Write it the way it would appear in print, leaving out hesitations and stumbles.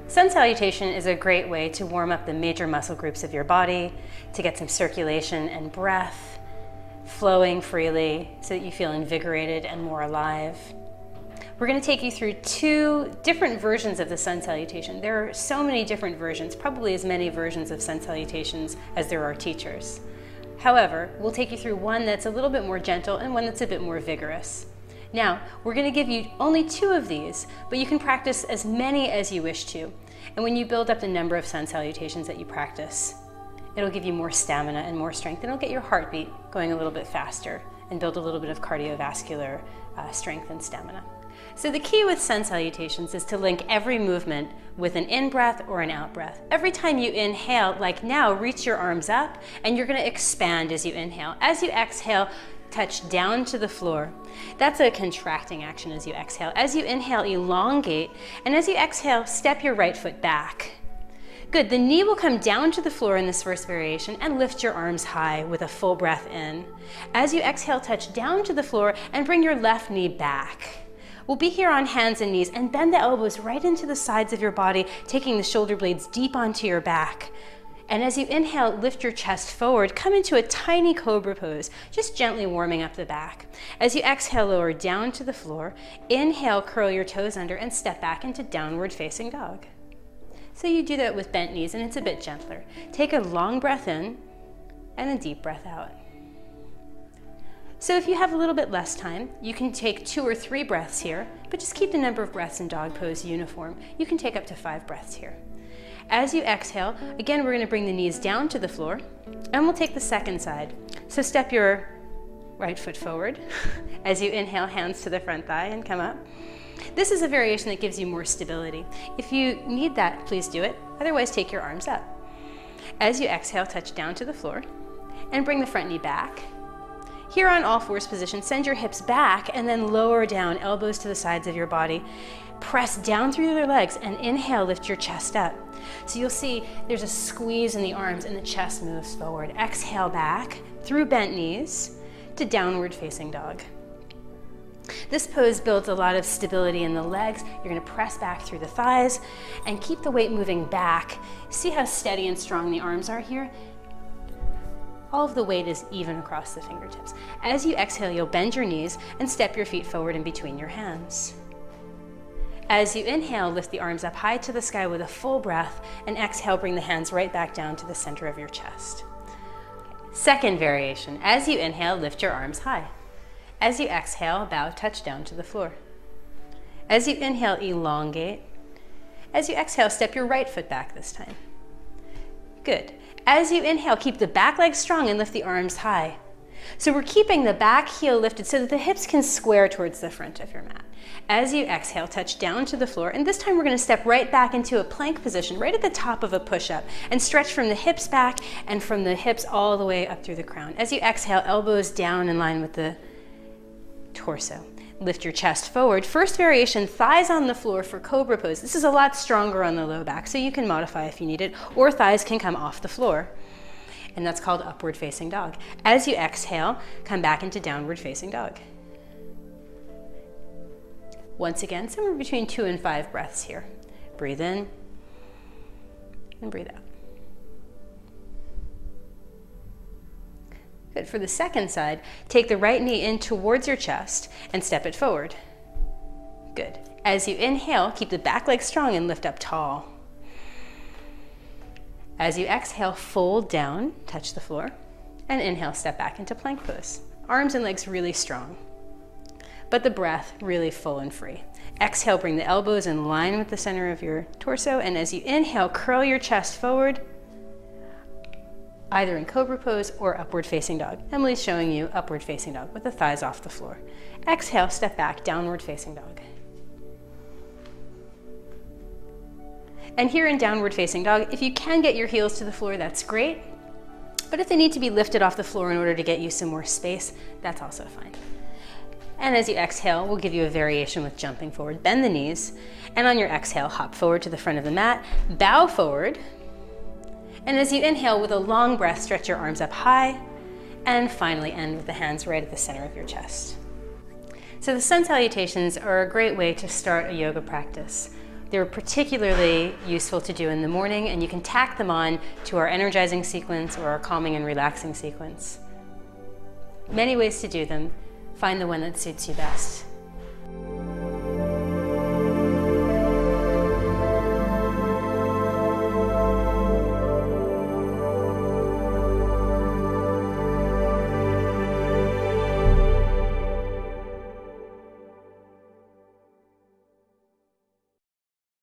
Sun salutation is a great way to warm up the major muscle groups of your body, to get some circulation and breath flowing freely so that you feel invigorated and more alive. We're going to take you through 2 different versions of the sun salutation. There are so many different versions, probably as many versions of sun salutations as there are teachers. However, we'll take you through one that's a little bit more gentle and one that's a bit more vigorous. Now, we're going to give you only 2 of these, but you can practice as many as you wish to. And when you build up the number of sun salutations that you practice, it'll give you more stamina and more strength, and it'll get your heartbeat going a little bit faster and build a little bit of cardiovascular strength and stamina. So the key with sun salutations is to link every movement with an in-breath or an out-breath. Every time you inhale, like now, reach your arms up, and you're going to expand as you inhale. As you exhale, touch down to the floor. That's a contracting action as you exhale. As you inhale, elongate, and as you exhale, step your right foot back. Good, the knee will come down to the floor in this first variation and lift your arms high with a full breath in. As you exhale, touch down to the floor and bring your left knee back. We'll be here on hands and knees and bend the elbows right into the sides of your body, taking the shoulder blades deep onto your back. And as you inhale, lift your chest forward, come into a tiny cobra pose, just gently warming up the back. As you exhale, lower down to the floor. Inhale, curl your toes under and step back into downward facing dog. So you do that with bent knees and it's a bit gentler. Take a long breath in and a deep breath out. So if you have a little bit less time, you can take 2 or 3 breaths here, but just keep the number of breaths in dog pose uniform. You can take up to 5 breaths here. As you exhale, again, we're going to bring the knees down to the floor, and we'll take the second side. So step your right foot forward. As you inhale, hands to the front thigh and come up. This is a variation that gives you more stability. If you need that, please do it. Otherwise, take your arms up. As you exhale, touch down to the floor and bring the front knee back. Here on all fours position, send your hips back and then lower down, elbows to the sides of your body. Press down through your legs and inhale, lift your chest up. So you'll see there's a squeeze in the arms and the chest moves forward. Exhale back through bent knees to downward facing dog. This pose builds a lot of stability in the legs. You're going to press back through the thighs and keep the weight moving back. See how steady and strong the arms are here? All of the weight is even across the fingertips. As you exhale, you'll bend your knees and step your feet forward in between your hands. As you inhale, lift the arms up high to the sky with a full breath, and exhale, bring the hands right back down to the center of your chest. Second variation, as you inhale, lift your arms high. As you exhale, bow, touch down to the floor. As you inhale, elongate. As you exhale, step your right foot back this time. Good. As you inhale, keep the back leg strong and lift the arms high. So we're keeping the back heel lifted so that the hips can square towards the front of your mat. As you exhale, touch down to the floor, and this time we're going to step right back into a plank position, right at the top of a push-up, and stretch from the hips back and from the hips all the way up through the crown. As you exhale, elbows down in line with the torso. Lift your chest forward. First variation, thighs on the floor for cobra pose. This is a lot stronger on the low back, so you can modify if you need it, or thighs can come off the floor. And that's called upward facing dog. As you exhale, come back into downward facing dog. Once again, somewhere between 2 and 5 breaths here. Breathe in and breathe out. Good. For the second side, take the right knee in towards your chest and step it forward. Good. As you inhale, keep the back leg strong and lift up tall. As you exhale, fold down, touch the floor, and inhale, step back into plank pose. Arms and legs really strong, but the breath really full and free. Exhale, bring the elbows in line with the center of your torso, and as you inhale, curl your chest forward, either in cobra pose or upward facing dog. Emily's showing you upward facing dog with the thighs off the floor. Exhale, step back, downward facing dog. And here in downward facing dog, if you can get your heels to the floor, that's great. But if they need to be lifted off the floor in order to get you some more space, that's also fine. And as you exhale, we'll give you a variation with jumping forward. Bend the knees, and on your exhale, hop forward to the front of the mat, bow forward, and as you inhale with a long breath, stretch your arms up high, and finally end with the hands right at the center of your chest. So the sun salutations are a great way to start a yoga practice. They're particularly useful to do in the morning, and you can tack them on to our energizing sequence or our calming and relaxing sequence. Many ways to do them. Find the one that suits you best.